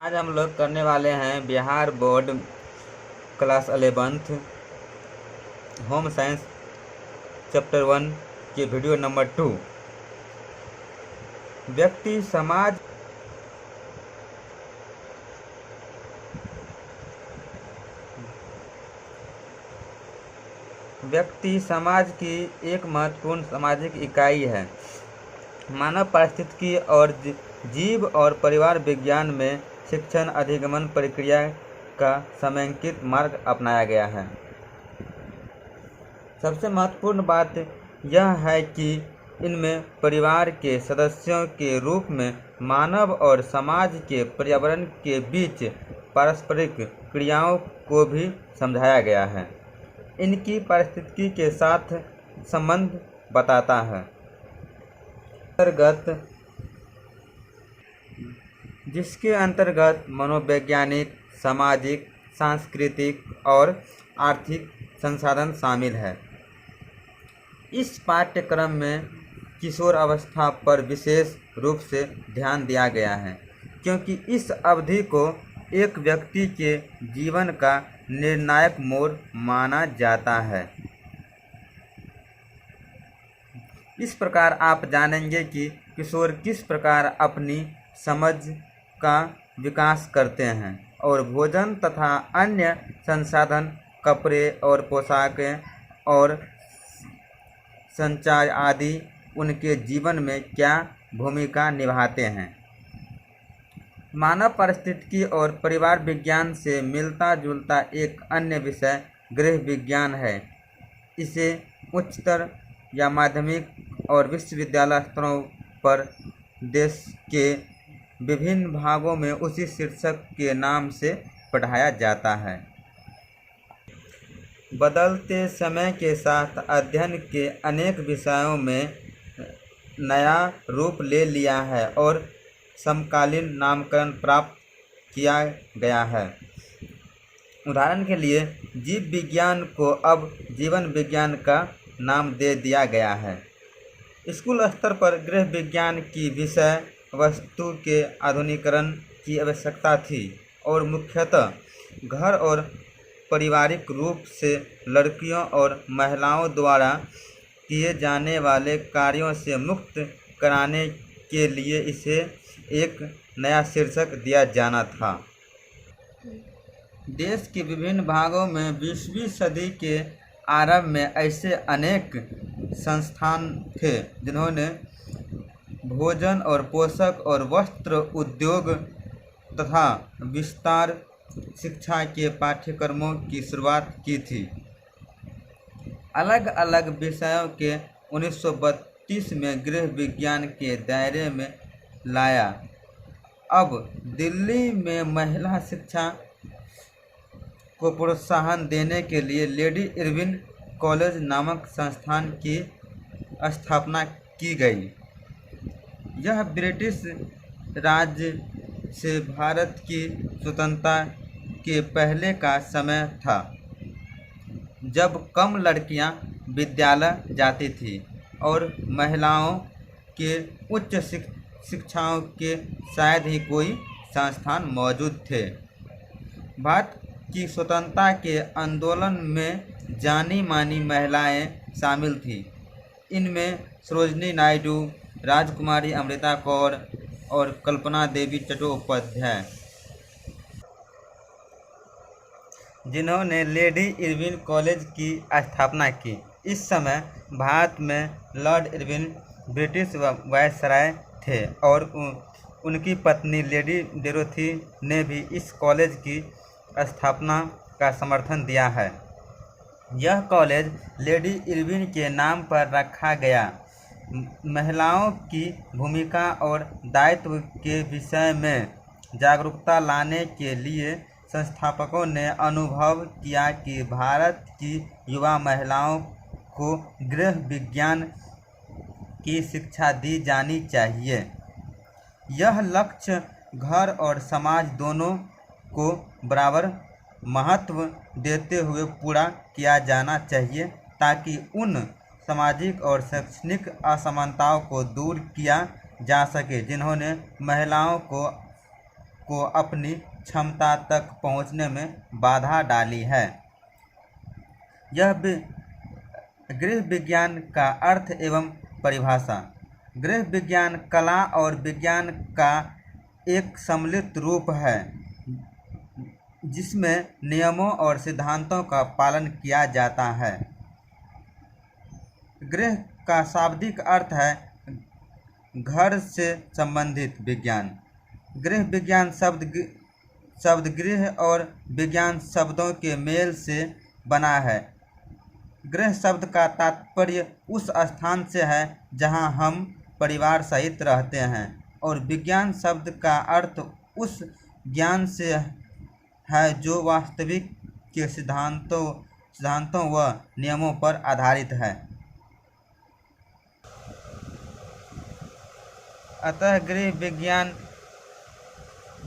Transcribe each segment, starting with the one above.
आज हम लोग करने वाले हैं Bihar board class 11th home science chapter 1 के वीडियो नंबर 2। व्यक्ति समाज की एक महत्वपूर्ण सामाजिक इकाई है। मानव पारिस्थितिकी और जीव और परिवार विज्ञान में शिक्षण अधिगमन प्रक्रिया का समयांकित मार्ग अपनाया गया है। सबसे महत्वपूर्ण बात यह है कि इनमें परिवार के सदस्यों के रूप में मानव और समाज के पर्यावरण के बीच पारस्परिक क्रियाओं को भी समझाया गया है। इनकी पारिस्थितिकी के साथ संबंध बताता है। जिसके अंतर्गत मनोवैज्ञानिक, सामाजिक, सांस्कृतिक और आर्थिक संसाधन शामिल है। इस पाठ्यक्रम में किशोर अवस्था पर विशेष रूप से ध्यान दिया गया है, क्योंकि इस अवधि को एक व्यक्ति के जीवन का निर्णायक मोड़ माना जाता है। इस प्रकार आप जानेंगे कि किशोर किस प्रकार अपनी समझ का विकास करते हैं और भोजन तथा अन्य संसाधन, कपड़े और पोशाकें और संचार आदि उनके जीवन में क्या भूमिका निभाते हैं। मानव पारिस्थितिकी और परिवार विज्ञान से मिलता जुलता एक अन्य विषय गृह विज्ञान है। इसे उच्चतर या माध्यमिक और विश्वविद्यालय स्तरों पर देश के विभिन्न भागों में उसी शीर्षक के नाम से पढ़ाया जाता है। बदलते समय के साथ अध्ययन के अनेक विषयों में नया रूप ले लिया है और समकालीन नामकरण प्राप्त किया गया है। उदाहरण के लिए जीव विज्ञान को अब जीवन विज्ञान का नाम दे दिया गया है। स्कूल स्तर पर गृह विज्ञान की विषय वस्तु के आधुनिकीकरण की आवश्यकता थी और मुख्यतः घर और पारिवारिक रूप से लड़कियों और महिलाओं द्वारा किए जाने वाले कार्यों से मुक्त कराने के लिए इसे एक नया शीर्षक दिया जाना था। देश के विभिन्न भागों में 20वीं सदी के आरंभ में ऐसे अनेक संस्थान थे जिन्होंने भोजन और पोषक और वस्त्र उद्योग तथा विस्तार शिक्षा के पाठ्यक्रमों की शुरुआत की थी। अलग अलग विषयों के 1932 में गृह विज्ञान के दायरे में लाया। अब दिल्ली में महिला शिक्षा को प्रोत्साहन देने के लिए लेडी इरविन कॉलेज नामक संस्थान की स्थापना की गई। यह ब्रिटिश राज से भारत की स्वतंत्रता के पहले का समय था, जब कम लड़कियां विद्यालय जाती थीं और महिलाओं के उच्च शिक्षाओं के शायद ही कोई संस्थान मौजूद थे। भारत की स्वतंत्रता के आंदोलन में जानी मानी महिलाएं शामिल थीं। इनमें सरोजिनी नायडू, राजकुमारी अमृता कौर और कल्पना देवी चट्टोपाध्याय, जिन्होंने लेडी इरविन कॉलेज की स्थापना की। इस समय भारत में लॉर्ड इरविन ब्रिटिश वायसराय थे और उनकी पत्नी लेडी डोरोथी ने भी इस कॉलेज की स्थापना का समर्थन दिया है। यह कॉलेज लेडी इरविन के नाम पर रखा गया। महिलाओं की भूमिका और दायित्व के विषय में जागरूकता लाने के लिए संस्थापकों ने अनुभव किया कि भारत की युवा महिलाओं को गृह विज्ञान की शिक्षा दी जानी चाहिए। यह लक्ष्य घर और समाज दोनों को बराबर महत्व देते हुए पूरा किया जाना चाहिए, ताकि उन सामाजिक और शैक्षणिक असमानताओं को दूर किया जा सके जिन्होंने महिलाओं को को अपनी क्षमता तक पहुंचने में बाधा डाली है। यह गृह विज्ञान का अर्थ एवं परिभाषा। गृह विज्ञान कला और विज्ञान का एक सम्मिलित रूप है जिसमें नियमों और सिद्धांतों का पालन किया जाता है। गृह का शाब्दिक अर्थ है घर से संबंधित विज्ञान। गृह विज्ञान शब्द गृह और विज्ञान शब्दों के मेल से बना है। गृह शब्द का तात्पर्य उस स्थान से है जहां हम परिवार सहित रहते हैं और विज्ञान शब्द का अर्थ उस ज्ञान से है जो वास्तविक के सिद्धांतों व नियमों पर आधारित है। अतः गृह विज्ञान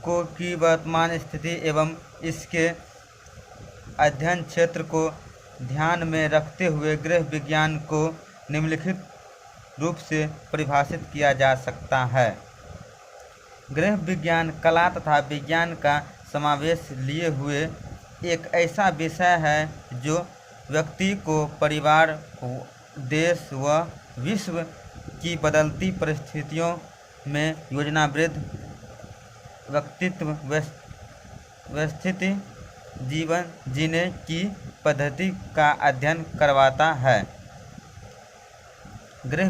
की वर्तमान स्थिति एवं इसके अध्ययन क्षेत्र को ध्यान में रखते हुए गृह विज्ञान को निम्नलिखित रूप से परिभाषित किया जा सकता है। गृह विज्ञान कला तथा विज्ञान का समावेश लिए हुए एक ऐसा विषय है जो व्यक्ति को परिवार, देश व विश्व की बदलती परिस्थितियों में योजनाबद्ध व्यक्तित्व व्यवस्थित जीवन जीने की पद्धति का अध्ययन करवाता है। गृह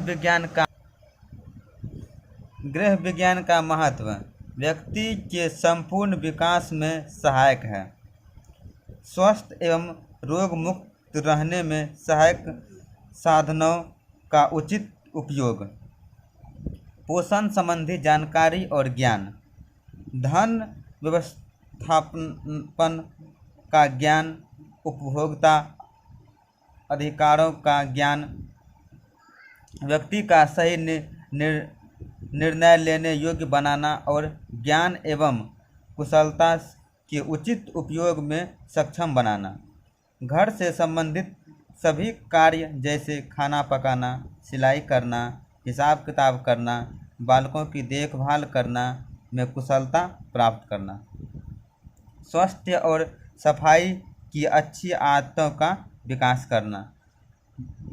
विज्ञान का महत्व व्यक्ति के संपूर्ण विकास में सहायक है। स्वस्थ एवं रोग मुक्त रहने में सहायक साधनों का उचित उपयोग, पोषण संबंधी जानकारी और ज्ञान, धन व्यवस्थापन का ज्ञान, उपभोक्ता अधिकारों का ज्ञान, व्यक्ति का सही निर्णय लेने योग्य बनाना और ज्ञान एवं कुशलता के उचित उपयोग में सक्षम बनाना। घर से संबंधित सभी कार्य जैसे खाना पकाना, सिलाई करना, हिसाब किताब करना, बालकों की देखभाल करना में कुशलता प्राप्त करना, स्वास्थ्य और सफाई की अच्छी आदतों का विकास करना,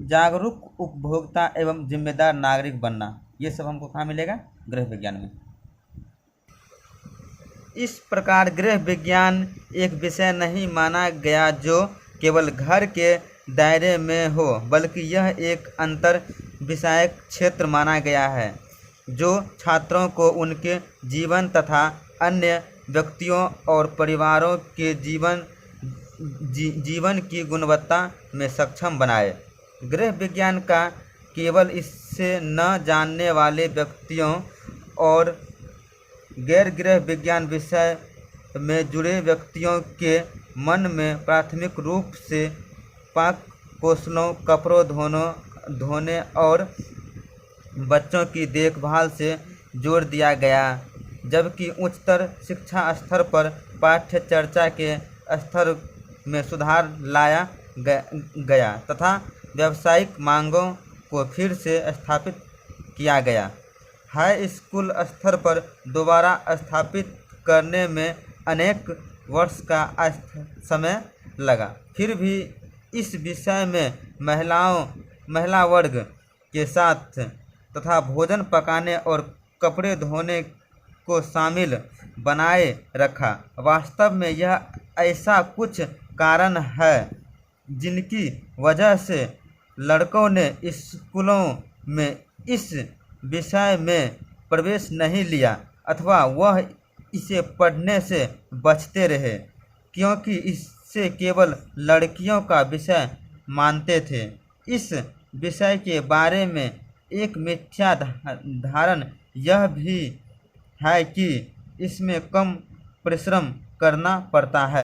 जागरूक उपभोक्ता एवं जिम्मेदार नागरिक बनना, ये सब हमको कहाँ मिलेगा? गृह विज्ञान में। इस प्रकार गृह विज्ञान एक विषय नहीं माना गया जो केवल घर के दायरे में हो, बल्कि यह एक अंतर विषयक क्षेत्र माना गया है जो छात्रों को उनके जीवन तथा अन्य व्यक्तियों और परिवारों के जीवन की गुणवत्ता में सक्षम बनाए। गृह विज्ञान का केवल इससे न जानने वाले व्यक्तियों और गैर गृह विज्ञान विषय में जुड़े व्यक्तियों के मन में प्राथमिक रूप से पाक कौशलों, कपड़ों धोने और बच्चों की देखभाल से जोर दिया गया, जबकि उच्चतर शिक्षा स्तर पर पाठ्य चर्चा के स्तर में सुधार लाया गया तथा व्यावसायिक मांगों को फिर से स्थापित किया गया। हाई स्कूल स्तर पर दोबारा स्थापित करने में अनेक वर्ष का समय लगा। फिर भी इस विषय में महिला वर्ग के साथ तथा भोजन पकाने और कपड़े धोने को शामिल बनाए रखा। वास्तव में यह ऐसा कुछ कारण है जिनकी वजह से लड़कों ने स्कूलों में इस विषय में प्रवेश नहीं लिया अथवा वह इसे पढ़ने से बचते रहे, क्योंकि इससे केवल लड़कियों का विषय मानते थे। इस विषय के बारे में एक मिथ्या धारणा यह भी है कि इसमें कम परिश्रम करना पड़ता है।